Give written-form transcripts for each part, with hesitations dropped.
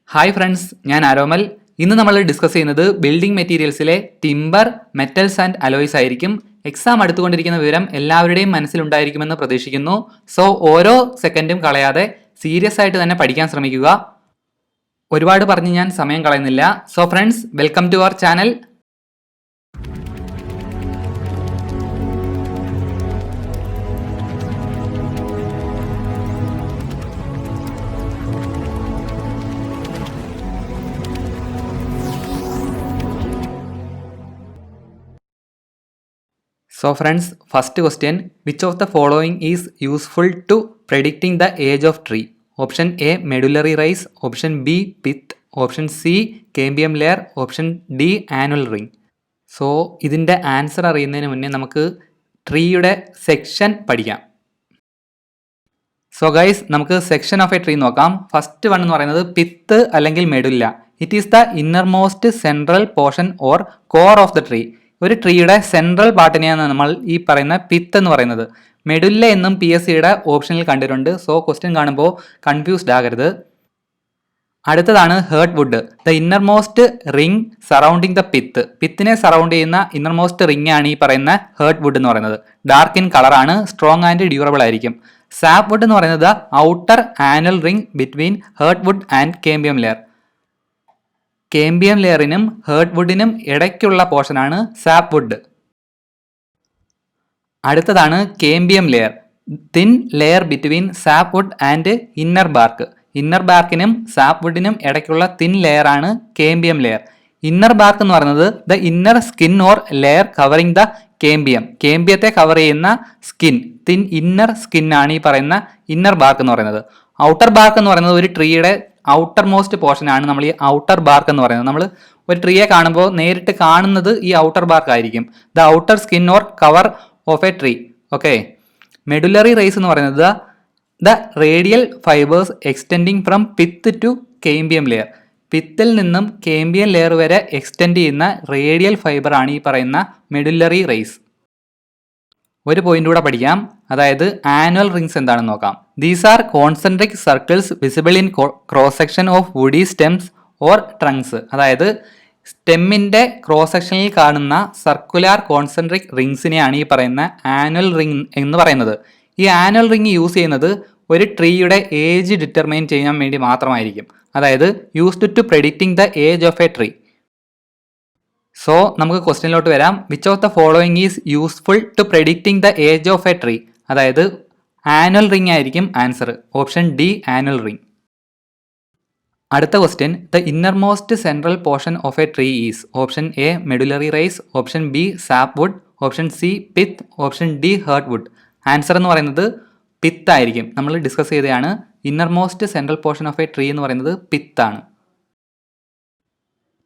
Hi friends, ഞാൻ ആരോമൽ. ഇന്ന് നമ്മൾ ഡിസ്കസ് ചെയ്യുന്നത് ബിൽഡിംഗ് മെറ്റീരിയൽസിലെ ടിമ്പർ, മെറ്റൽസ് ആൻഡ് അലോയ്സ് ആയിരിക്കും. എക്സാം അടുത്തുകൊണ്ടിരിക്കുന്ന വിവരം എല്ലാവരുടെയും മനസ്സിലുണ്ടായിരിക്കുമെന്ന് പ്രതീക്ഷിക്കുന്നു. സോ ഓരോ സെക്കൻഡും കളയാതെ സീരിയസ് ആയിട്ട് തന്നെ പഠിക്കാൻ ശ്രമിക്കുക. ഒരുപാട് പറഞ്ഞ് ഞാൻ സമയം കളയുന്നില്ല. So friends, welcome to our channel. So friends, first question, which of the following is useful to predicting the age of tree? Option A, medullary rays. Option B, pith. Option C, cambium layer. Option D, annual ring. So ഇതിൻ്റെ answer അറിയുന്നതിന് മുന്നേ നമുക്ക് ട്രീയുടെ section പഠിക്കാം. So guys, നമുക്ക് section of a tree നോക്കാം. First one എന്ന് പറയുന്നത് പിത്ത് അല്ലെങ്കിൽ medulla. It is the innermost central portion or core of the tree. ഒരു ട്രീയുടെ സെൻട്രൽ പാർട്ടിനെയാണ് നമ്മൾ ഈ പറയുന്ന പിത്ത് എന്ന് പറയുന്നത്. മെഡുല്ല എന്നും PSCയുടെ ഓപ്ഷനിൽ കണ്ടിട്ടുണ്ട്. സോ ക്വസ്റ്റ്യൻ കാണുമ്പോൾ കൺഫ്യൂസ്ഡ് ആകരുത്. അടുത്തതാണ് heartwood. The innermost ring surrounding the pith. പിത്തിനെ സറൗണ്ട് ചെയ്യുന്ന ഇന്നർമോസ്റ്റ് റിംഗ് ആണ് ഈ പറയുന്ന ഹേർട്ട് വുഡ് എന്ന് പറയുന്നത്. ഡാർക്ക് ഇൻ കളറാണ്, സ്ട്രോങ് ആൻഡ് ഡ്യൂറബിൾ ആയിരിക്കും. സാപ്പ് വുഡ് എന്ന് പറയുന്നത് outer annual ring between heartwood and cambium layer. Cambium ലെയറിനും ഹേർട്ട് വുഡിനും ഇടയ്ക്കുള്ള പോർഷനാണ് സാപ്പ് വുഡ്. അടുത്തതാണ് cambium layer. Thin layer between sapwood and inner bark. Inner ബാർക്കിനും സാപ്പ് വുഡിനും ഇടയ്ക്കുള്ള തിൻ ലെയർ ആണ് കേംബിയം ലെയർ. ഇന്നർ ബാർക്ക് എന്ന് പറയുന്നത് the inner skin or layer covering the cambium. കേംബിയത്തെ കവർ ചെയ്യുന്ന സ്കിൻ, തിൻ ഇന്നർ സ്കിൻ ആണ് ഈ പറയുന്ന ഇന്നർ ബാർക്ക് എന്ന് പറയുന്നത്. ഔട്ടർ ബാർക്ക് എന്ന് പറയുന്നത് ഒരു ട്രീയുടെ ഔട്ടർ മോസ്റ്റ് പോർഷൻ ആണ് നമ്മൾ ഈ ഔട്ടർ ബാർക്ക് എന്ന് പറയുന്നത്. നമ്മൾ ഒരു ട്രീയെ കാണുമ്പോൾ നേരിട്ട് കാണുന്നത് ഈ ഔട്ടർ ബാർക്ക് ആയിരിക്കും. The outer skin or cover of a tree. Okay. Medullary rays എന്ന് പറയുന്നത് the radial fibres extending from pith to cambium layer. പിത്തിൽ നിന്നും കേംബിയം ലെയർ വരെ എക്സ്റ്റെൻഡ് ചെയ്യുന്ന റേഡിയൽ ഫൈബർ ആണ് ഈ പറയുന്ന മെഡുലറി റേസ്. ഒരു പോയിന്റ് കൂടെ പഠിക്കാം, അതായത് ആനുവൽ റിംഗ്സ് എന്താണെന്ന് നോക്കാം. These are concentric circles visible in cross section of woody stems or trunks. അതായത് സ്റ്റെമ്മിൻ്റെ ക്രോസ് സെക്ഷനിൽ കാണുന്ന സർക്കുലാർ കോൺസെൻട്രിക് റിംഗ്സിനെയാണ് ഈ പറയുന്ന ആനുവൽ റിംഗ് എന്ന് പറയുന്നത്. ഈ ആനുവൽ റിംഗ് യൂസ് ചെയ്യുന്നത് ഒരു ട്രീയുടെ ഏജ് ഡിറ്റർമൈൻ ചെയ്യാൻ വേണ്ടി മാത്രമായിരിക്കും. അതായത് used to predicting the age of a tree. So നമുക്ക് ക്വസ്റ്റ്യനിലോട്ട് വരാം. Which of the following is useful to predicting the age of a tree? അതായത് ആനുവൽ റിംഗ് ആയിരിക്കും answer. Option D, annual ring. അടുത്ത question, the innermost central portion of a tree is. Option A medullary rays. Option B sapwood. Option C pith. Option D heartwood. Answer എന്ന് പറയുന്നത് pith ആയിരിക്കും. നമ്മൾ discuss ചെയ്തതാണ്. Innermost central portion of a tree എന്ന് പറയുന്നത് പിത്താണ്.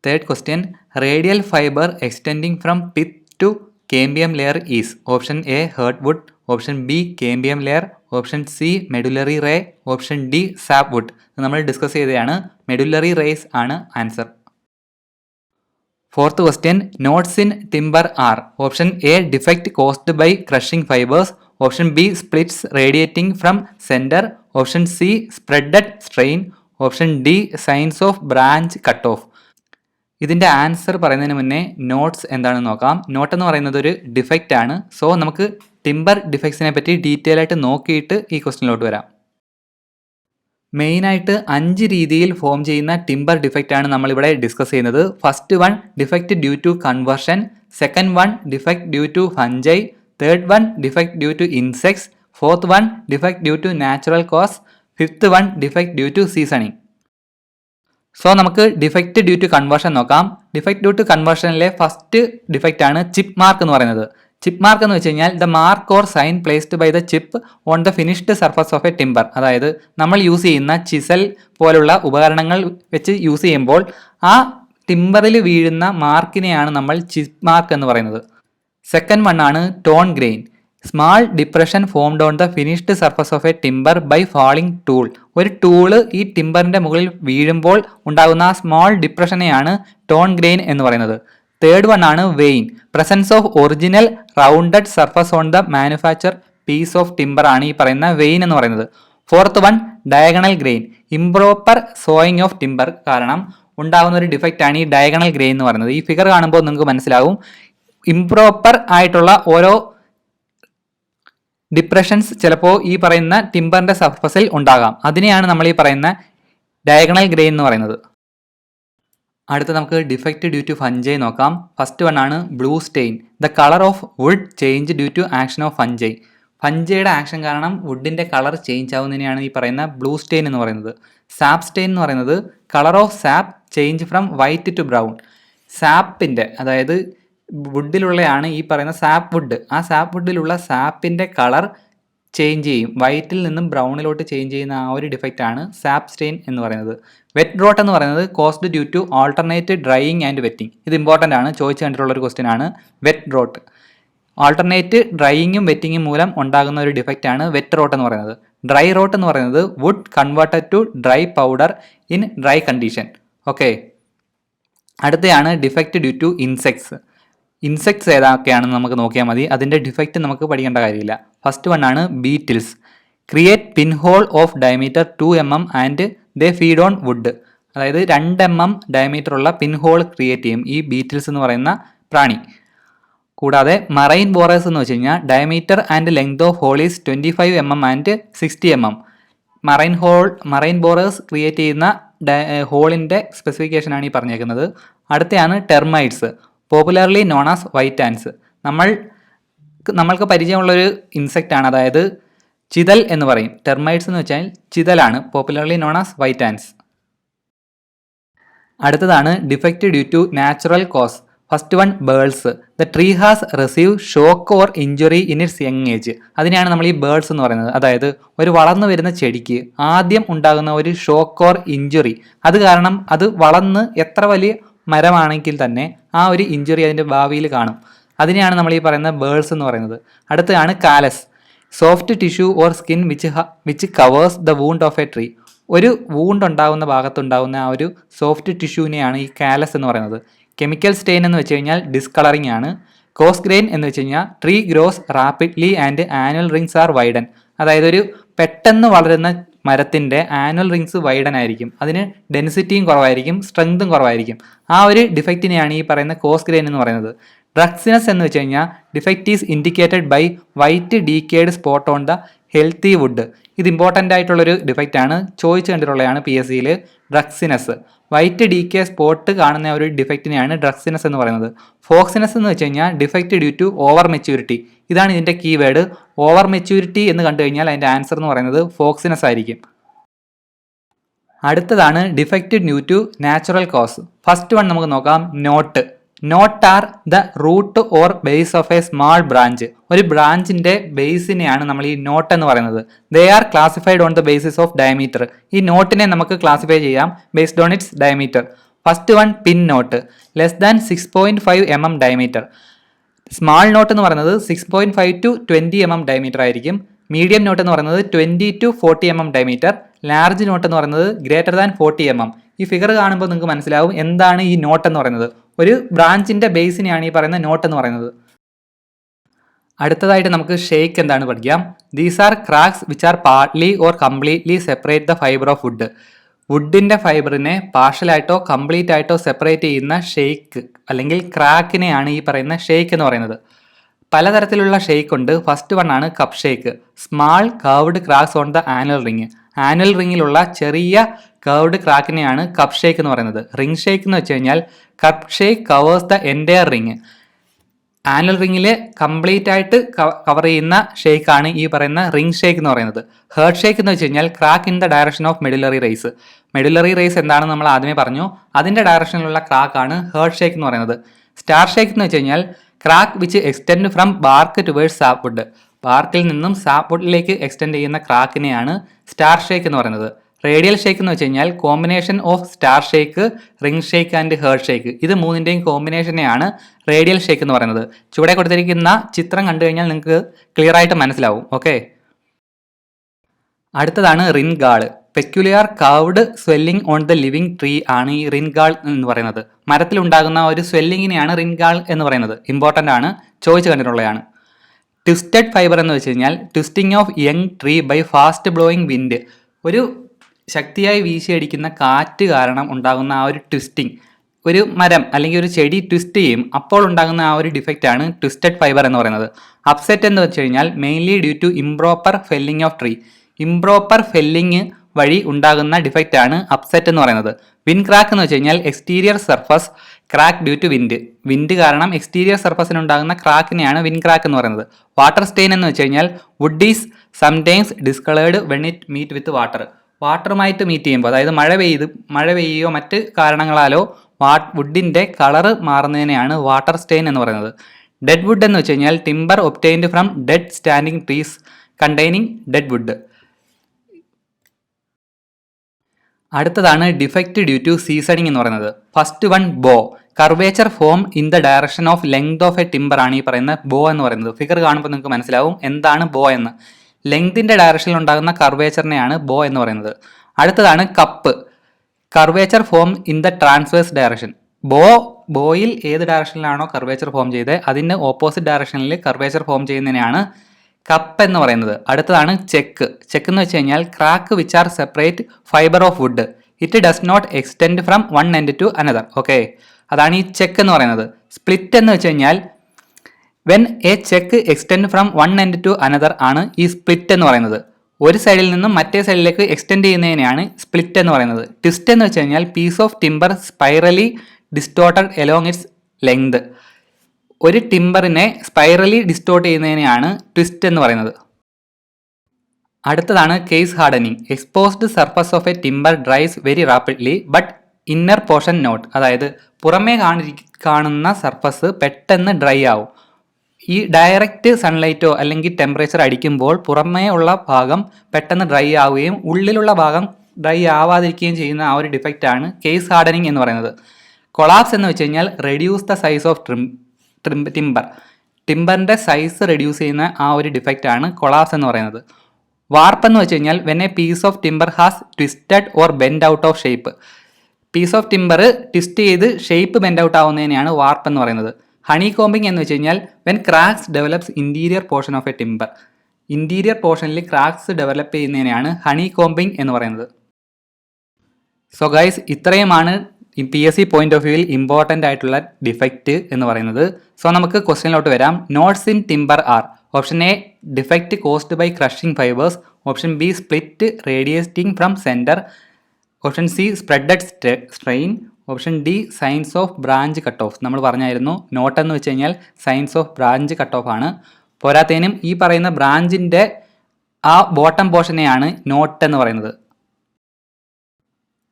Third question, radial fibre extending from pith to cambium layer is. Option A heartwood. Option B cambium layer. Option C medullary ray. Option D sapwood. നമ്മൾ discuss ചെയ്തതാണ്. Medullary rays ആണ് answer. Fourth question, knots in timber are. Option A defect caused by crushing fibres. Option B splits radiating from centre. Option C spreaded strain. Option D signs of branch cut of. ഇതിൻ്റെ answer പറയുന്നതിന് മുന്നേ notes എന്താണെന്ന് നോക്കാം. Not എന്ന് പറയുന്നത് ഒരു defect ആണ്. So നമുക്ക് ടിമ്പർ ഡിഫക്ട്സിനെ പറ്റി ഡീറ്റെയിൽ ആയിട്ട് നോക്കിയിട്ട് ഈ ക്വസ്റ്റ്യനിലോട്ട് വരാം. മെയിനായിട്ട് 5 രീതിയിൽ ഫോം ചെയ്യുന്ന ടിമ്പർ ഡിഫക്റ്റ് ആണ് നമ്മളിവിടെ ഡിസ്കസ് ചെയ്യുന്നത്. First one, defect due to conversion. Second one, defect due to fungi. Third one, defect due to insects. Fourth one, defect due to natural cause. Fifth one, defect due to seasoning. So നമുക്ക് defect due to conversion നോക്കാം. Defect due to കൺവേർഷനിലെ first defect ആണ് chip mark എന്ന് പറയുന്നത്. Chip mark എന്ന് വെച്ച് കഴിഞ്ഞാൽ the mark or sign placed by the chip on the finished surface of a timber. അതായത് നമ്മൾ യൂസ് ചെയ്യുന്ന ചിസൽ പോലുള്ള ഉപകരണങ്ങൾ വെച്ച് യൂസ് ചെയ്യുമ്പോൾ ആ ടിമ്പറിൽ വീഴുന്ന മാർക്കിനെയാണ് നമ്മൾ ചിപ്പ് മാർക്ക് എന്ന് പറയുന്നത്. സെക്കൻഡ് വൺ ആണ് torn grain. Small depression formed on the finished surface of a timber by falling tool. ഒരു ടൂള് ഈ ടിമ്പറിൻ്റെ മുകളിൽ വീഴുമ്പോൾ ഉണ്ടാകുന്ന ആ സ്മാൾ ഡിപ്രഷനെയാണ് ടോൺ ഗ്രെയിൻ എന്ന് പറയുന്നത്. തേർഡ് വൺ ആണ് wane. Presence of original rounded surface on the manufacture piece of timber ആണ് ഈ പറയുന്ന വെയിൻ എന്ന് പറയുന്നത്. Fourth one diagonal grain, improper sawing of timber കാരണം ഉണ്ടാകുന്ന ഒരു ഡിഫക്റ്റ് ആണ് ഈ ഡയഗണൽ ഗ്രെയിൻ എന്ന് പറയുന്നത്. ഈ ഫിഗർ കാണുമ്പോൾ നിങ്ങൾക്ക് മനസ്സിലാവും ഇംപ്രോപ്പർ ആയിട്ടുള്ള ഓരോ ഡിപ്രഷൻസ് ചിലപ്പോൾ ഈ പറയുന്ന ടിമ്പറിന്റെ സർഫസിൽ ഉണ്ടാകാം. അതിനെയാണ് നമ്മൾ ഈ പറയുന്ന ഡയഗണൽ ഗ്രെയിൻ എന്ന് പറയുന്നത്. അടുത്ത നമുക്ക് ഡിഫക്റ്റ് ഡ്യൂ ടു ഫഞ്ചൈ നോക്കാം. ഫസ്റ്റ് വൺ ആണ് blue stain. The colour of wood change due to action of fungi. ഫഞ്ചൈയുടെ ആക്ഷൻ കാരണം വുഡിന്റെ കളർ ചേഞ്ച് ആവുന്നതിനെയാണ് ഈ പറയുന്ന ബ്ലൂ സ്റ്റെയിൻ എന്ന് പറയുന്നത്. സാപ്പ് സ്റ്റെയിൻ എന്ന് പറയുന്നത് colour of sap change from white to brown. സാപ്പിന്റെ, അതായത് വുഡിലുള്ളതാണ് ഈ പറയുന്ന സാപ്പ് വുഡ്. ആ സാപ്പ് വുഡിലുള്ള സാപ്പിന്റെ കളർ ചേഞ്ച് ചെയ്യും, വൈറ്റിൽ നിന്നും ബ്രൗണിലോട്ട് ചേഞ്ച് ചെയ്യുന്ന ആ ഒരു ഡിഫക്റ്റ് ആണ് സാപ്പ് സ്റ്റെയിൻ എന്ന് പറയുന്നത്. വെറ്റ് റോട്ട് എന്ന് പറയുന്നത് caused due to alternate drying and wetting. ഇത് ഇമ്പോർട്ടൻ്റ് ആണ്, ചോദിച്ചു കണ്ടിട്ടുള്ള ഒരു ക്വസ്റ്റ്യൻ ആണ് വെറ്റ് റോട്ട്. ആൾട്ടർനേറ്റ് ഡ്രൈയിങ്ങും വെറ്റിങ്ങും മൂലം ഉണ്ടാകുന്ന ഒരു ഡിഫക്റ്റ് ആണ് വെറ്റ് റോട്ട് എന്ന് പറയുന്നത്. ഡ്രൈ റോട്ട് എന്ന് പറയുന്നത് wood converted to dry powder in dry condition. Okay, അടുത്തയാണ് defect due to insects. Insects ഏതൊക്കെയാണെന്ന് നമുക്ക് നോക്കിയാൽ മതി, അതിൻ്റെ ഡിഫക്റ്റ് നമുക്ക് പഠിക്കേണ്ട കാര്യമില്ല. ഫസ്റ്റ് വൺ ആണ് beetles. Create pin hole of diameter 2 mm and they feed on wood. അതായത് 2 mm ഡയമീറ്റർ ഉള്ള പിൻ ഹോൾ ക്രിയേറ്റ് ചെയ്യും ഈ ബീറ്റിൽസ് എന്ന് പറയുന്ന പ്രാണി. കൂടാതെ മറൈൻ ബോറേഴ്സ് എന്ന് വെച്ച് കഴിഞ്ഞാൽ diameter and length of hole is 25 mm and 60 mm. Marine borers create ചെയ്യുന്ന ഹോളിൻ്റെ സ്പെസിഫിക്കേഷനാണ് ഈ പറഞ്ഞേക്കുന്നത്. അടുത്തയാണ് termites, popularly known as white ants. നമ്മൾക്ക് പരിചയമുള്ളൊരു ഇൻസെക്റ്റ് ആണ്, അതായത് ചിതൽ എന്ന് പറയും. ടെർമൈറ്റ്സ് എന്ന് വെച്ചാൽ ചിതലാണ്, popularly known as white ants. അടുത്തതാണ് defect due to natural cause. First one burls. The tree has receive shock or injury in its young age. അതിനെയാണ് നമ്മൾ ഈ ബേൾസ് എന്ന് പറയുന്നത്. അതായത് ഒരു വളർന്നു വരുന്ന ചെടിക്ക് ആദ്യം ഉണ്ടാകുന്ന ഒരു ഷോക്ക് ഓർ ഇഞ്ചുറി, അത് കാരണം അത് വളർന്ന് എത്ര വലിയ മരമാണെങ്കിൽ തന്നെ ആ ഒരു ഇഞ്ചുറി അതിൻ്റെ ഭാവിയിൽ കാണും. അതിനെയാണ് നമ്മൾ ഈ പറയുന്ന ബേൾസ് എന്ന് പറയുന്നത്. അടുത്തതാണ് callus. Soft tissue or skin which covers the wound of a tree. ഒരു വൂണ്ട് ഉണ്ടാകുന്ന ഭാഗത്തുണ്ടാകുന്ന ആ ഒരു സോഫ്റ്റ് ടിഷ്യൂവിനെയാണ് ഈ കാലസ് എന്ന് പറയുന്നത്. കെമിക്കൽ സ്റ്റെയിൻ എന്ന് വെച്ച് കഴിഞ്ഞാൽ ഡിസ്കളറിങ് ആണ്. കോസ് ഗ്രെയിൻ എന്ന് വെച്ച് കഴിഞ്ഞാൽ tree grows rapidly and annual rings are widen. അതായത് ഒരു പെട്ടെന്ന് വളരുന്ന മരത്തിൻ്റെ ആനുവൽ റിങ്സ് വൈഡൻ ആയിരിക്കും, അതിന് ഡെൻസിറ്റിയും കുറവായിരിക്കും, സ്ട്രെങ്തും കുറവായിരിക്കും. ആ ഒരു ഡിഫക്റ്റിനെയാണ് ഈ പറയുന്ന കോസ് ഗ്രെയിൻ എന്ന് പറയുന്നത്. ഡ്രഗ്സിനസ് എന്ന് വെച്ച് കഴിഞ്ഞാൽ defect is indicated by white decayed spot on the healthy wood. ഇത് ഇമ്പോർട്ടൻ്റ് ആയിട്ടുള്ളൊരു ഡിഫക്റ്റ് ആണ്, ചോദിച്ചു കണ്ടിട്ടുള്ളതാണ് PSCയിൽ. ഡ്രഗ്സിനസ്, വൈറ്റ് ഡീക്കേ സ്പോട്ട് കാണുന്ന ഒരു ഡിഫക്റ്റിനെയാണ് ഡ്രഗ്സിനസ് എന്ന് പറയുന്നത്. ഫോക്സിനസ് എന്ന് വെച്ച് കഴിഞ്ഞാൽ defect due to over maturity. ഇതാണ് ഇതിൻ്റെ കീവേഡ്. ഓവർ മെച്യൂരിറ്റി എന്ന് കണ്ടു കഴിഞ്ഞാൽ അതിൻ്റെ ആൻസർ എന്ന് പറയുന്നത് ഫോക്സിനസ് ആയിരിക്കും. അടുത്തതാണ് defect due to natural cause. First one നമുക്ക് നോക്കാം, knot. Knot are the root or base of a small branch. ഒരു ബ്രാഞ്ചിന്റെ ബേസിനെയാണ് നമ്മൾ ഈ നോട്ട് എന്ന് പറയുന്നത്. They are classified on the basis of diameter. ഈ നോട്ടിനെ നമുക്ക് ക്ലാസിഫൈ ചെയ്യാം based on its diameter. First one pin knot, less than 6.5 mm diameter. Small knot എന്ന് പറയുന്നത് 6.5 to 20 mm ഡയമീറ്റർ ആയിരിക്കും. മീഡിയം നോട്ട് എന്ന് പറയുന്നത് 20 to 40 mm diameter. Large knot എന്ന് പറയുന്നത് ഗ്രേറ്റർ ദാൻ 40 mm. ഈ ഫിഗർ കാണുമ്പോൾ നിങ്ങൾക്ക് മനസ്സിലാവും എന്താണ് ഈ നോട്ട് എന്ന് പറയുന്നത്. ഒരു ബ്രാഞ്ചിന്റെ ബേസിനെയാണ് ഈ പറയുന്ന നോട്ട് എന്ന് പറയുന്നത്. അടുത്തതായിട്ട് നമുക്ക് ഷേക്ക് എന്താണ് പഠിക്കാം. These are cracks which are partly or completely separate the fibre of wood. വുഡിന്റെ ഫൈബറിനെ പാർഷ്യലായിട്ടോ കംപ്ലീറ്റ് ആയിട്ടോ സെപ്പറേറ്റ് ചെയ്യുന്ന ഷേക്ക് അല്ലെങ്കിൽ ക്രാക്കിനെയാണ് ഈ പറയുന്ന ഷേക്ക് എന്ന് പറയുന്നത്. പലതരത്തിലുള്ള ഷേക്ക് ഉണ്ട്. ഫസ്റ്റ് വൺ ആണ് cup shake. Small curved cracks on the annual ring. Annual റിങ്ങിലുള്ള ചെറിയ കർവ്ഡ് ക്രാക്കിനെയാണ് കപ്പ് ഷേക്ക് എന്ന് പറയുന്നത്. റിംഗ് ഷേക്ക് എന്ന് വെച്ച് കഴിഞ്ഞാൽ cup shake covers the entire ring. Annual റിങ്ങിൽ കംപ്ലീറ്റ് ആയിട്ട് കവർ ചെയ്യുന്ന ഷേക്കാണ് ഈ പറയുന്ന റിംഗ് ഷേക്ക് എന്ന് പറയുന്നത്. ഹേർട്ട് ഷേക്ക് എന്ന് വെച്ച് കഴിഞ്ഞാൽ crack in the direction of medullary rays. Medullary rays എന്താണെന്ന് നമ്മൾ ആദ്യമേ പറഞ്ഞു, അതിൻ്റെ ഡയറക്ഷനിലുള്ള ക്രാക്കാണ് ഹേർട്ട് ഷേക്ക് എന്ന് പറയുന്നത്. സ്റ്റാർ ഷേക്ക് എന്ന് വെച്ച് കഴിഞ്ഞാൽ crack which extend from bark towards sapwood. ബാർക്കിൽ നിന്നും സാപ്പ് വുഡിലേക്ക് എക്സ്റ്റെൻഡ് ചെയ്യുന്ന ക്രാക്കിനെയാണ് സ്റ്റാർ ഷേക്ക് എന്ന് പറയുന്നത്. റേഡിയൽ ഷേക്ക് എന്ന് വെച്ച് കഴിഞ്ഞാൽ combination of star shake, ring shake and heart shake. ഇത് മൂന്നിൻ്റെയും കോമ്പിനേഷനെയാണ് റേഡിയൽ ഷേക്ക് എന്ന് പറയുന്നത്. ചുവടെ കൊടുത്തിരിക്കുന്ന ചിത്രം കണ്ടു കഴിഞ്ഞാൽ നിങ്ങൾക്ക് ക്ലിയർ ആയിട്ട് മനസ്സിലാവും. ഓക്കെ, അടുത്തതാണ് ring gall. Peculiar curved swelling on the living tree ആണ് ഈ റിൻഗാൾ എന്ന് പറയുന്നത്. മരത്തിലുണ്ടാകുന്ന ഒരു സ്വെല്ലിങ്ങിനെയാണ് റിൻഗാൾ എന്ന് പറയുന്നത്. ഇമ്പോർട്ടൻ്റ് ആണ്, ചോദിച്ചു കണ്ടിട്ടുള്ളതാണ്. ട്വിസ്റ്റഡ് ഫൈബർ എന്ന് വെച്ച് കഴിഞ്ഞാൽ twisting of young tree by fast blowing wind. ഒരു ശക്തിയായി വീശിയടിക്കുന്ന കാറ്റ് കാരണം ഉണ്ടാകുന്ന ആ ഒരു ട്വിസ്റ്റിംഗ്, ഒരു മരം അല്ലെങ്കിൽ ഒരു ചെടി ട്വിസ്റ്റ് ചെയ്യും, അപ്പോൾ ഉണ്ടാകുന്ന ആ ഒരു ഡിഫക്റ്റാണ് ട്വിസ്റ്റഡ് ഫൈബർ എന്ന് പറയുന്നത്. അപ്സെറ്റ് എന്ന് വെച്ച് കഴിഞ്ഞാൽ mainly due to improper felling of tree. Improper felling വഴി ഉണ്ടാകുന്ന ഡിഫക്റ്റാണ് അപ്സെറ്റ് എന്ന് പറയുന്നത്. വിൻ ക്രാക്ക് എന്ന് വെച്ച് കഴിഞ്ഞാൽ exterior surface crack due to wind. Wind കാരണം എക്സ്റ്റീരിയർ സർഫസിന് ഉണ്ടാകുന്ന ക്രാക്കിനെയാണ് വിൻ ക്രാക്ക് എന്ന് പറയുന്നത്. വാട്ടർ സ്റ്റെയിൻ എന്ന് വെച്ച് കഴിഞ്ഞാൽ wood is sometimes discoloured when it meet with water. വാട്ടറുമായിട്ട് മീറ്റ് ചെയ്യുമ്പോൾ, അതായത് മഴ പെയ്യുകയോ മറ്റ് കാരണങ്ങളാലോ വുഡിൻ്റെ കളറ് മാറുന്നതിനെയാണ് വാട്ടർ സ്റ്റെയിൻ എന്ന് പറയുന്നത്. ഡെഡ് വുഡ് എന്ന് വെച്ച് കഴിഞ്ഞാൽ timber obtained from dead standing trees containing dead wood. അടുത്തതാണ് ഡിഫക്റ്റ് ഡ്യൂ ടു സീസണിങ് എന്ന് പറയുന്നത്. First one bow. Curvature form in the direction of length of a timber ആണ് ഈ പറയുന്ന ബോ എന്ന് പറയുന്നത്. ഫിഗർ കാണുമ്പോൾ നിങ്ങൾക്ക് മനസ്സിലാവും എന്താണ് ബോ എന്ന്. ലെങ്തിൻ്റെ ഡയറക്ഷനിൽ ഉണ്ടാകുന്ന കർവേച്ചറിനെയാണ് ബോ എന്ന് പറയുന്നത്. അടുത്തതാണ് cup. Curvature form in the transverse direction. ബോയിൽ ഏത് ഡയറക്ഷനിലാണോ കർവേച്ചർ ഫോം ചെയ്തത് അതിന് ഓപ്പോസിറ്റ് ഡയറക്ഷനിൽ കർവേച്ചർ ഫോം ചെയ്യുന്നതിനെയാണ് കപ്പ് എന്ന് പറയുന്നത്. അടുത്തതാണ് ചെക്ക്. ചെക്ക് എന്ന് വെച്ച് കഴിഞ്ഞാൽ crack which are separate fibre of wood. It does not extend from one end to another. Okay, അതാണ് ഈ ചെക്ക് എന്ന് പറയുന്നത്. സ്പ്ലിറ്റ് എന്ന് വെച്ച് കഴിഞ്ഞാൽ when a check extend from one end to another ആണ് ഈ സ്പ്ലിറ്റ് എന്ന് പറയുന്നത്. ഒരു സൈഡിൽ നിന്നും മറ്റേ സൈഡിലേക്ക് എക്സ്റ്റെൻഡ് ചെയ്യുന്നതിനെയാണ് സ്പ്ലിറ്റ് എന്ന് പറയുന്നത്. ട്വിസ്റ്റ് എന്ന് വെച്ച് കഴിഞ്ഞാൽ piece of timber spirally distorted along its length. ഒരു ടിമ്പറിനെ സ്പൈറലി ഡിസ്റ്റോർട്ട് ചെയ്യുന്നതിനെയാണ് ട്വിസ്റ്റ് എന്ന് പറയുന്നത്. അടുത്തതാണ് case hardening. Exposed surface of a timber dries very rapidly but inner portion not. അതായത് പുറമേ കാണുന്ന സർഫസ് പെട്ടെന്ന് ഡ്രൈ ആവും. ഈ ഡയറക്റ്റ് സൺലൈറ്റോ അല്ലെങ്കിൽ ടെമ്പറേച്ചർ അടിക്കുമ്പോൾ പുറമേ ഉള്ള ഭാഗം പെട്ടെന്ന് ഡ്രൈ ആവുകയും ഉള്ളിലുള്ള ഭാഗം ഡ്രൈ ആവാതിരിക്കുകയും ചെയ്യുന്ന ആ ഒരു ഡിഫക്റ്റാണ് കേസ് ഹാർഡനിങ് എന്ന് പറയുന്നത്. കൊളാപ്സ് എന്ന് വെച്ച് കഴിഞ്ഞാൽ reduce the size of timber. ടിമ്പറിൻ്റെ സൈസ് റെഡ്യൂസ് ചെയ്യുന്ന ആ ഒരു ഡിഫക്റ്റാണ് കൊളാപ്സ് എന്ന് പറയുന്നത്. വാർപ്പ് എന്ന് വെച്ച് കഴിഞ്ഞാൽ when a piece of timber has twisted or bend out of shape. Piece of timber twist ചെയ്ത് ഷേപ്പ് ബെൻഡ് ഔട്ട് ആവുന്നതിനെയാണ് വാർപ്പ് എന്ന് പറയുന്നത്. ഹണി കോമ്പിംഗ് എന്ന് വെച്ച് കഴിഞ്ഞാൽ when cracks develops interior portion of a timber. Interior പോർഷനിൽ cracks develop ചെയ്യുന്നതിനെയാണ് honey combing എന്ന് പറയുന്നത്. സോ ഗൈസ്, ഇത്രയുമാണ് PSC പോയിന്റ് ഓഫ് വ്യൂവിൽ ഇമ്പോർട്ടൻ്റ് ആയിട്ടുള്ള ഡിഫക്റ്റ് എന്ന് പറയുന്നത്. സോ നമുക്ക് ക്വസ്റ്റ്യനിലോട്ട് വരാം. Knots in timber are: option A defect caused by crushing fibres, option B split radiating from centre, option C spreaded strain, option D signs of branch cut off. നമ്മൾ പറഞ്ഞായിരുന്നു knot എന്ന് വെച്ച് കഴിഞ്ഞാൽ signs of branch cut off ആണ്. പോരാത്തതിനും ഈ പറയുന്ന ബ്രാഞ്ചിൻ്റെ ആ ബോട്ടം പോർഷനെയാണ് നോട്ട് എന്ന് പറയുന്നത്.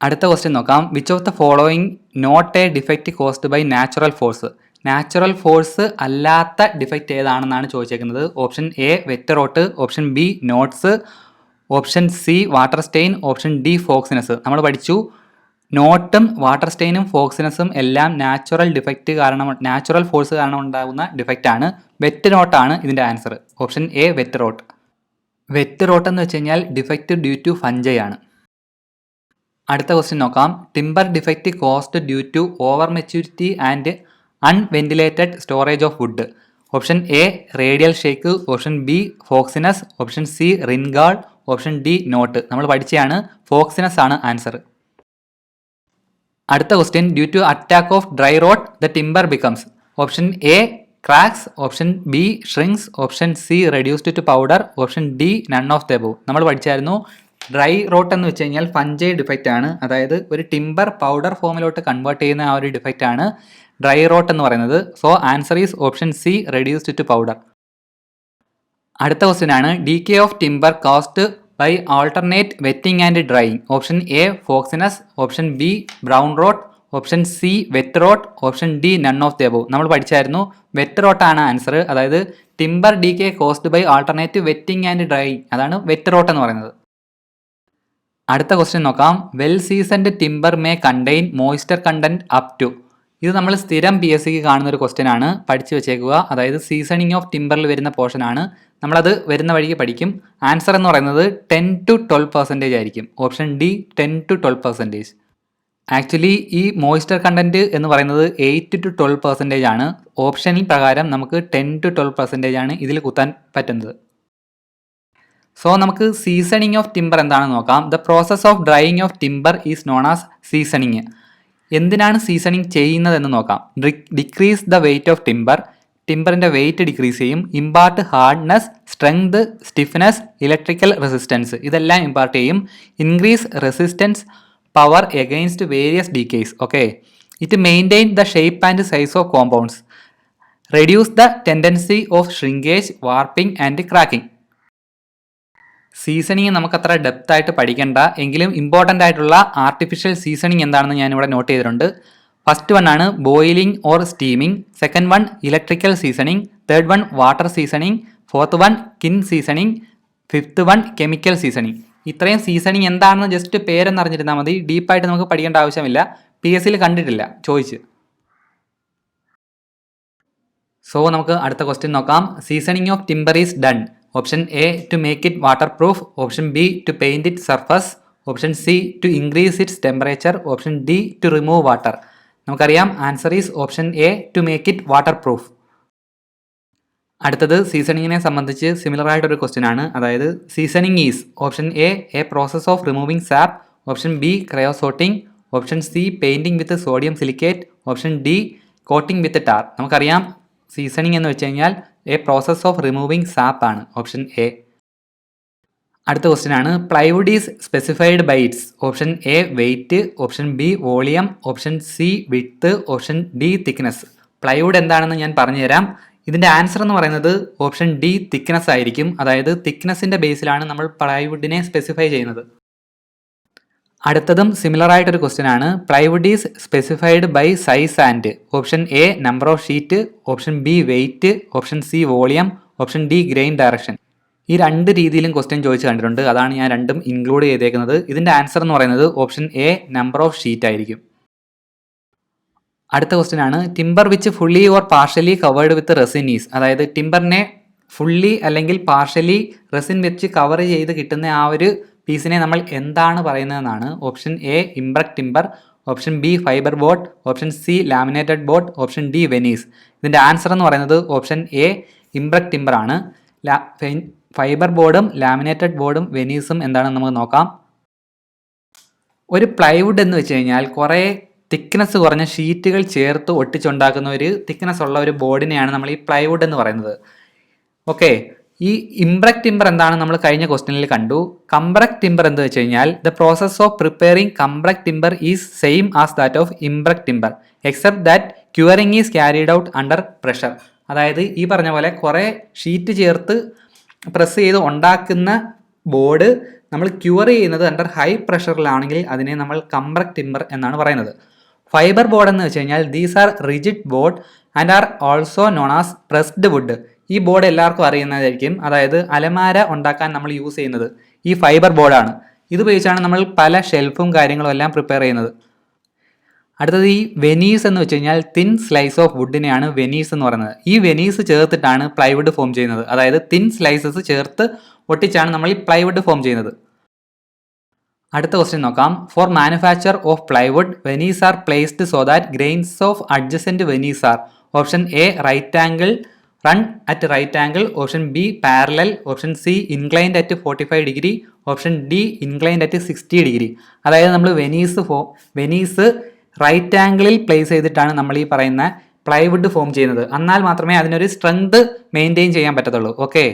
അടുത്ത ക്വസ്റ്റ്യൻ നോക്കാം. Which of the following not a defect caused by natural force? Natural force അല്ലാത്ത ഡിഫക്റ്റ് ഏതാണെന്നാണ് ചോദിച്ചേക്കുന്നത്. Option A wet rot, option B knots, option C water stain, option D foxiness. നമ്മൾ പഠിച്ചു നോട്ടും water സ്റ്റെയിനും ഫോക്സിനസും എല്ലാം നാച്ചുറൽ ഫോഴ്സ് കാരണം ഉണ്ടാകുന്ന ഡിഫക്റ്റാണ്. Wet നോട്ടാണ് ഇതിൻ്റെ answer. Option A wet rot. Wet rot എന്ന് വെച്ച് കഴിഞ്ഞാൽ ഡിഫക്റ്റ് ഡ്യൂ ടു ഫഞ്ചൈ ആണ്. അടുത്ത ക്വസ്റ്റ്യൻ നോക്കാം. Timber defect caused due to over maturity and unventilated storage of wood. Option A radial shake, option B foxiness, option C ring gall, option D knot. നമ്മൾ പഠിച്ചതാണ് foxiness ആണ് answer. അടുത്ത question. Due to attack of dry rot the timber becomes. Option A cracks, option B shrinks, option C reduced to powder, option D none of the above. നമ്മൾ പഠിച്ചായിരുന്നു dry rot എന്ന് വെച്ച് കഴിഞ്ഞാൽ fungi defect ആണ്. അതായത് ഒരു timber powder ഫോമിലോട്ട് convert ചെയ്യുന്ന ആ ഒരു ഡിഫക്റ്റ് ആണ് ഡ്രൈ റോട്ട് എന്ന് പറയുന്നത്. So answer is option C reduced to powder. അടുത്ത ക്വസ്റ്റ്യൻ ആണ്. Decay of timber caused by alternate wetting and drying. Option A foxiness, option B brown rot, option C wet rot, option D none of the above. നമ്മൾ പഠിച്ചായിരുന്നു wet റോട്ടാണ് answer. അതായത് timber decay caused by alternate wetting and drying, അതാണ് wet rot എന്ന് പറയുന്നത്. അടുത്ത question നോക്കാം. Well seasoned timber may contain moisture content up to. ഇത് നമ്മൾ സ്ഥിരം PSCക്ക് കാണുന്ന ഒരു ക്വസ്റ്റ്യൻ ആണ്, പഠിച്ചു വെച്ചേക്കുക. അതായത് സീസണിങ് ഓഫ് ടിമ്പറിൽ വരുന്ന പോർഷൻ ആണ്. നമ്മളത് വരുന്ന വഴിക്ക് പഠിക്കും. ആൻസർ എന്ന് പറയുന്നത് 10 to 12% ആയിരിക്കും. Option D 10 to 12%. ആക്ച്വലി ഈ മോയ്സ്ചർ കണ്ടന്റ് എന്ന് പറയുന്നത് 8-12% ആണ്. ഓപ്ഷനിൽ പ്രകാരം നമുക്ക് 10-12% ആണ് ഇതിൽ കുത്താൻ പറ്റുന്നത്. സോ നമുക്ക് സീസണിങ് ഓഫ് ടിമ്പർ എന്താണെന്ന് നോക്കാം. The process of drying of timber is known as seasoning. എന്തിനാണ് സീസണിങ് ചെയ്യുന്നതെന്ന് നോക്കാം. Decrease the weight of timber, ടിമ്പറിൻ്റെ വെയിറ്റ് ഡിക്രീസ് ചെയ്യും. Impart hardness, strength, stiffness, electrical resistance ഇതെല്ലാം ഇമ്പാർട്ട് ചെയ്യും. Increase resistance power against various decays. Okay, it maintain the shape and size of compounds, reduce the tendency of shrinkage, warping and cracking. Seasoning നമുക്കത്ര depth ആയിട്ട് പഠിക്കേണ്ട, എങ്കിലും important ആയിട്ടുള്ള artificial seasoning എന്താണെന്ന് ഞാനിവിടെ note ചെയ്തിട്ടുണ്ട്. ഫസ്റ്റ് വൺ ആണ് boiling or steaming, second one electrical seasoning, third one water seasoning, fourth one kiln seasoning, fifth one chemical seasoning. ഇത്രയും സീസണിങ് എന്താണെന്ന് ജസ്റ്റ് പേരെന്ന് അറിഞ്ഞിരുന്നാൽ മതി. ഡീപ്പായിട്ട് നമുക്ക് പഠിക്കേണ്ട ആവശ്യമില്ല. PSCയിൽ കണ്ടിട്ടില്ല ചോദിച്ച്. സോ നമുക്ക് അടുത്ത ക്വസ്റ്റ്യൻ നോക്കാം. Seasoning of timber is done. Option A to make it waterproof, option B to paint it surface, option C to increase its temperature, option D to remove water. നമുക്കറിയാം answer is option A to make it waterproof. അടുത്തത് സീസണിങ്ങിനെ സംബന്ധിച്ച് similar ആയിട്ടൊരു question ആണ്. അതായത് seasoning is option A process of removing sap, option B creosoting, option C painting with sodium silicate, option D coating with tar. നമുക്കറിയാം seasoning എന്ന് വെച്ച് കഴിഞ്ഞാൽ a process of removing sap ആണ്, ഓപ്ഷൻ എ. അടുത്ത question ആണ് plywood is specified by its. Option A weight, option B volume, option C width, option D thickness. Plywood എന്താണെന്ന് ഞാൻ പറഞ്ഞുതരാം. ഇതിൻ്റെ ആൻസർ എന്ന് പറയുന്നത് ഓപ്ഷൻ ഡി തിക്നെസ് ആയിരിക്കും. അതായത് തിക്നെസ്സിൻ്റെ ബേസിലാണ് നമ്മൾ പ്ലൈവുഡിനെ സ്പെസിഫൈ ചെയ്യുന്നത്. അടുത്തതും സിമിലർ ആയിട്ടൊരു ക്വസ്റ്റ്യൻ ആണ്. Plywood is specified by size and. Option A number of sheet, option B weight, option C volume, option D grain direction. ഈ രണ്ട് രീതിയിലും ക്വസ്റ്റ്യൻ ചോദിച്ച് കണ്ടിട്ടുണ്ട്. അതാണ് ഞാൻ രണ്ടും ഇൻക്ലൂഡ് ചെയ്തേക്കുന്നത്. ഇതിൻ്റെ ആൻസർ എന്ന് പറയുന്നത് option A number of sheet ആയിരിക്കും. അടുത്ത ക്വസ്റ്റ്യൻ ആണ് timber which fully or partially covered with resin is. അതായത് ടിമ്പറിനെ ഫുള്ളി അല്ലെങ്കിൽ പാർഷ്യലി റെസിൻ വെച്ച് കവർ ചെയ്ത് കിട്ടുന്ന ആ ഒരു പീസിനെ നമ്മൾ എന്താണ് പറയുന്നതെന്നാണ്. Option A impreg timber, option B fibre board, option C laminated board, option D veneers. ഇതിൻ്റെ ആൻസർ എന്ന് പറയുന്നത് ഓപ്ഷൻ എ ഇംബ്രക് ടിമ്പർ ആണ്. ഫൈബർ ബോർഡും ലാമിനേറ്റഡ് ബോർഡും വെനീസും എന്താണെന്ന് നമുക്ക് നോക്കാം. ഒരു പ്ലൈവുഡ് എന്ന് വെച്ച് കഴിഞ്ഞാൽ കുറേ തിക്നെസ് കുറഞ്ഞ ഷീറ്റുകൾ ചേർത്ത് ഒട്ടിച്ചുണ്ടാക്കുന്ന ഒരു തിക്നെസ് ഉള്ള ഒരു ബോർഡിനെയാണ് നമ്മൾ ഈ പ്ലൈവുഡ് എന്ന് പറയുന്നത്. ഓക്കെ, ഈ ഇംബ്രക് ടിമ്പർ എന്താണ് നമ്മൾ കഴിഞ്ഞ ക്വസ്റ്റ്യനിൽ കണ്ടു. കംബ്രക് ടിമ്പർ എന്ന് വെച്ച് കഴിഞ്ഞാൽ the process of preparing compreg timber is same as that of impreg timber except that curing is carried out under pressure. അതായത് ഈ പറഞ്ഞ പോലെ കുറേ ഷീറ്റ് ചേർത്ത് പ്രസ് ചെയ്ത് ഉണ്ടാക്കുന്ന ബോർഡ് നമ്മൾ ക്യൂർ ചെയ്യുന്നത് അണ്ടർ ഹൈ പ്രഷറിലാണെങ്കിൽ അതിനെ നമ്മൾ കംബ്രക് ടിമ്പർ എന്നാണ് പറയുന്നത്. ഫൈബർ ബോർഡ് എന്ന് വെച്ച് കഴിഞ്ഞാൽ these are rigid board and are also known as pressed wood. ഈ ബോർഡ് എല്ലാവർക്കും അറിയുന്നതായിരിക്കും. അതായത് അലമാര ഉണ്ടാക്കാൻ നമ്മൾ യൂസ് ചെയ്യുന്നത് ഈ ഫൈബർ ബോർഡാണ്. ഇത് ഉപയോഗിച്ചാണ് നമ്മൾ പല ഷെൽഫും കാര്യങ്ങളും എല്ലാം പ്രിപ്പയർ ചെയ്യുന്നത്. അടുത്തത് ഈ വെനീസ് എന്ന് വെച്ച് കഴിഞ്ഞാൽ തിൻ സ്ലൈസ് ഓഫ് വുഡിനെയാണ് വെനീസ് എന്ന് പറയുന്നത്. ഈ വെനീസ് ചേർത്തിട്ടാണ് പ്ലൈവുഡ് ഫോം ചെയ്യുന്നത്. അതായത് തിൻ സ്ലൈസസ് ചേർത്ത് ഒട്ടിച്ചാണ് നമ്മൾ ഈ പ്ലൈവുഡ് ഫോം ചെയ്യുന്നത്. അടുത്ത ക്വസ്റ്റ്യൻ നോക്കാം. For manufacture of plywood veneers are placed so that grains of adjacent veneers are. Option A right angle run at right angle, option B parallel, option C inclined at 45 degree, option D inclined at 60 degree. അതായത് നമ്മൾ Venice right ആംഗിളിൽ place ചെയ്തിട്ടാണ് നമ്മൾ ഈ പറയുന്ന plywood form ചെയ്യുന്നത്. എന്നാൽ മാത്രമേ അതിനൊരു സ്ട്രെങ്ത് മെയിൻറ്റെയിൻ ചെയ്യാൻ പറ്റത്തുള്ളൂ. ഓക്കെ,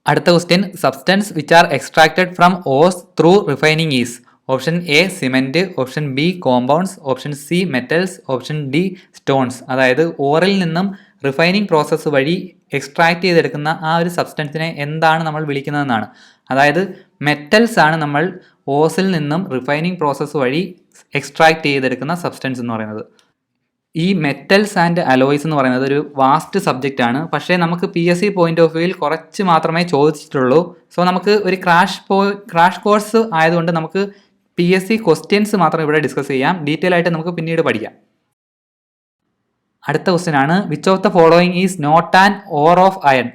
അടുത്ത question substance which are extracted from ores through refining is. Option A cement, option B compounds, option C metals, option D stones. അതായത് ഓറിൽ നിന്നും റിഫൈനിങ് പ്രോസസ്സ് വഴി എക്സ്ട്രാക്ട് ചെയ്തെടുക്കുന്ന ആ ഒരു സബ്സ്റ്റൻസിനെ എന്താണ് നമ്മൾ വിളിക്കുന്നതെന്നാണ്. അതായത് മെറ്റൽസ് ആണ് നമ്മൾ ഓസിൽ നിന്നും റിഫൈനിങ് പ്രോസസ്സ് വഴി എക്സ്ട്രാക്ട് ചെയ്തെടുക്കുന്ന സബ്സ്റ്റൻസ് എന്ന് പറയുന്നത്. ഈ മെറ്റൽസ് ആൻഡ് അലോയ്സ് എന്ന് പറയുന്നത് ഒരു വാസ്റ്റ് സബ്ജക്റ്റ് ആണ്. പക്ഷേ നമുക്ക് PSC പോയിന്റ് ഓഫ് വ്യൂവിൽ കുറച്ച് മാത്രമേ ചോദിച്ചിട്ടുള്ളൂ. സോ നമുക്ക് ഒരു ക്രാഷ് കോഴ്സ് ആയതുകൊണ്ട് നമുക്ക് PSC ക്വസ്റ്റ്യൻസ് മാത്രം ഇവിടെ ഡിസ്കസ് ചെയ്യാം. ഡീറ്റെയിൽ ആയിട്ട് നമുക്ക് പിന്നീട് പഠിക്കാം. അടുത്ത ക്വസ്റ്റ്യൻ ആണ് which of the following is not an ore of iron.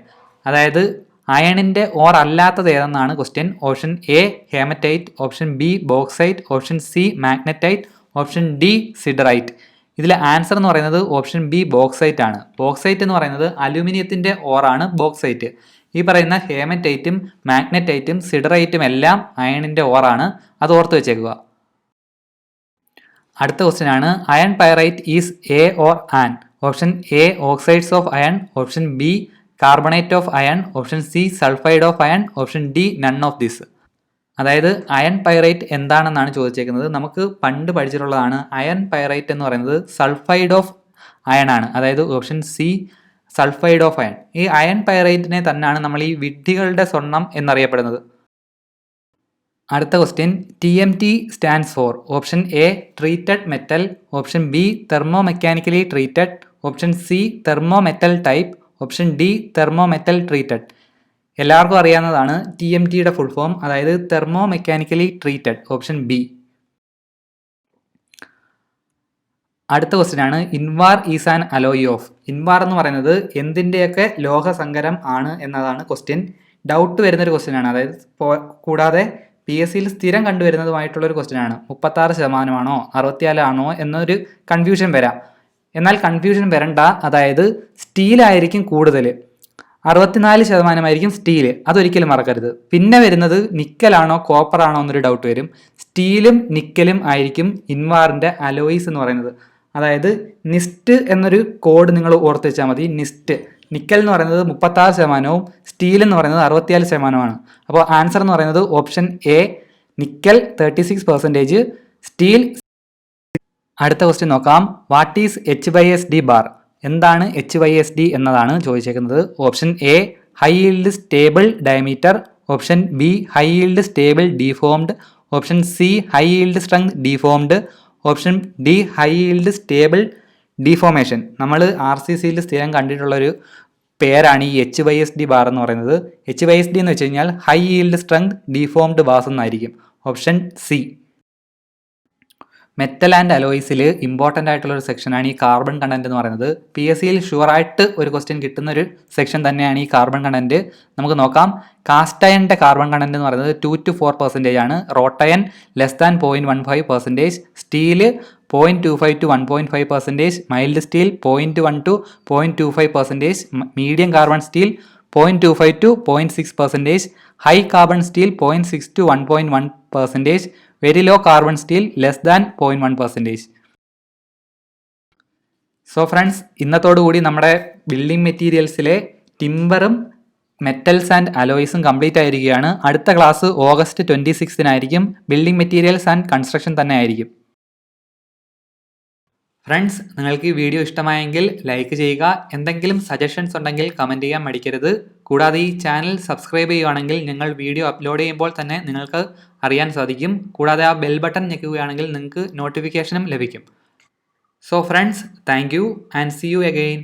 അതായത് അയണിൻ്റെ ഓർ അല്ലാത്തത് ഏതെന്നാണ് question. Option A haematite, option B bauxite, option C magnetite, option D siderite. ഇതിലെ ആൻസർ എന്ന് പറയുന്നത് ഓപ്ഷൻ ബി ബോക്സൈറ്റ് ആണ്. ബോക്സൈറ്റ് എന്ന് പറയുന്നത് അലൂമിനിയത്തിൻ്റെ ഓറാണ് ബോക്സൈറ്റ്. ഈ പറയുന്ന ഹേമറ്റൈറ്റും മാഗ്നറ്റൈറ്റും സിഡറൈറ്റും എല്ലാം അയണിൻ്റെ ഓറാണ്. അത് ഓർത്ത് വെച്ചേക്കുക. അടുത്ത ക്വസ്റ്റ്യൻ ആണ് iron pyrite is A or an. Option A oxides of iron, option B carbonate of iron, option C sulphide of iron, option D none of this. അതായത് അയൺ പൈറൈറ്റ് എന്താണെന്നാണ് ചോദിച്ചേക്കുന്നത്. നമുക്ക് പണ്ട് പഠിച്ചിട്ടുള്ളതാണ്. അയൺ പൈറൈറ്റ് എന്ന് പറയുന്നത് sulphide of iron ആണ്. അതായത് option C sulphide of iron. ഈ iron പൈറൈറ്റിനെ തന്നെയാണ് നമ്മൾ ഈ വിഡ്ഢികളുടെ സ്വർണം എന്നറിയപ്പെടുന്നത്. അടുത്ത question TMT stands for. Option A treated metal, option B thermo mechanically treated, option C thermo metal type, option D thermo metal treated. എല്ലാവർക്കും അറിയാവുന്നതാണ് TMTയുടെ ഫുൾ ഫോം. അതായത് thermo mechanically treated, option B. അടുത്ത ക്വസ്റ്റ്യൻ ആണ് invar is an alloy of. Invar എന്ന് പറയുന്നത് എന്തിൻ്റെയൊക്കെ ലോഹസങ്കരം ആണ് എന്നതാണ് question. Doubt വരുന്നൊരു ക്വസ്റ്റ്യൻ ആണ്. അതായത് കൂടാതെ PSCയിൽ സ്ഥിരം കണ്ടുവരുന്നതുമായിട്ടുള്ളൊരു ക്വസ്റ്റ്യൻ ആണ്. 36% ആണോ 64 ആണോ എന്നൊരു കൺഫ്യൂഷൻ വരാം. എന്നാൽ കൺഫ്യൂഷൻ വരണ്ട. അതായത് സ്റ്റീലായിരിക്കും കൂടുതൽ, 64% സ്റ്റീല്. അതൊരിക്കലും മറക്കരുത്. പിന്നെ വരുന്നത് നിക്കലാണോ കോപ്പറാണോ എന്നൊരു ഡൗട്ട് വരും. സ്റ്റീലും നിക്കലും ആയിരിക്കും ഇൻവാറിൻ്റെ അലോയ്സ് എന്ന് പറയുന്നത്. അതായത് നിസ്റ്റ് എന്നൊരു കോഡ് നിങ്ങൾ ഓർത്ത് വെച്ചാൽ മതി. നിസ്റ്റ് നിക്കൽ എന്ന് പറയുന്നത് 36%, സ്റ്റീൽ എന്ന് പറയുന്നത് 64%. അപ്പോൾ ആൻസർ എന്ന് പറയുന്നത് ഓപ്ഷൻ എ നിക്കൽ 36%, സ്റ്റീൽ. അടുത്ത ക്വസ്റ്റ്യൻ നോക്കാം. What is HYSD bar. എന്താണ് HYSD എന്നതാണ് ചോദിച്ചേക്കുന്നത്. Option A high yield stable diameter, option B high yield stable deformed, option C high yield strength deformed, option D high yield stable deformation. നമ്മൾ RCCയിൽ സ്ഥിരം കണ്ടിട്ടുള്ളൊരു പേരാണ് ഈ HYSD ബാർ എന്ന് പറയുന്നത്. HYSD എന്ന് വെച്ച് കഴിഞ്ഞാൽ high yield strength deformed bars എന്നായിരിക്കും. Option C. മെറ്റൽ ആൻഡ് അലോയ്സിൽ ഇമ്പോർട്ടൻ്റ് ആയിട്ടുള്ളൊരു സെക്ഷനാണ് ഈ കാർബൺ കണ്ടൻറ്റ് എന്ന് പറയുന്നത്. PSCയിൽ ഷുവറായിട്ട് ഒരു ക്വസ്റ്റ്യൻ കിട്ടുന്നൊരു സെക്ഷൻ തന്നെയാണ് ഈ കാർബൺ കണ്ടൻറ്റ്. നമുക്ക് നോക്കാം. കാസ്റ്റ് അയണിൻ്റെ കാർബൺ കണ്ടൻറ്റ് എന്ന് പറയുന്നത് 2 to 4% ആണ്. Wrought iron less than 0.15%, steel 0.25 to 1.5%, mild steel 0.1 to 0.25%, medium carbon steel 0.25 to 0.6%, high carbon steel 0.6 to 1.1%, very low carbon steel less than 0.1%. So friends, ഇന്നത്തോടുകൂടി നമ്മുടെ building മെറ്റീരിയൽസിലെ ടിമ്പറും metals and അലോയ്സും complete ആയിരിക്കുകയാണ്. അടുത്ത class August 26 building materials and construction തന്നെ ആയിരിക്കും. Friends, നിങ്ങൾക്ക് ഈ വീഡിയോ ഇഷ്ടമായെങ്കിൽ ലൈക്ക് ചെയ്യുക. എന്തെങ്കിലും സജഷൻസ് ഉണ്ടെങ്കിൽ കമൻറ്റ് ചെയ്യാൻ മടിക്കരുത്. കൂടാതെ ഈ ചാനൽ സബ്സ്ക്രൈബ് ചെയ്യുകയാണെങ്കിൽ ഞങ്ങൾ വീഡിയോ അപ്ലോഡ് ചെയ്യുമ്പോൾ തന്നെ നിങ്ങൾക്ക് അറിയാൻ സാധിക്കും. കൂടാതെ ആ ബെൽ ബട്ടൺ ഞെക്കുകയാണെങ്കിൽ നിങ്ങൾക്ക് നോട്ടിഫിക്കേഷനും ലഭിക്കും. So friends, thank you and see you again.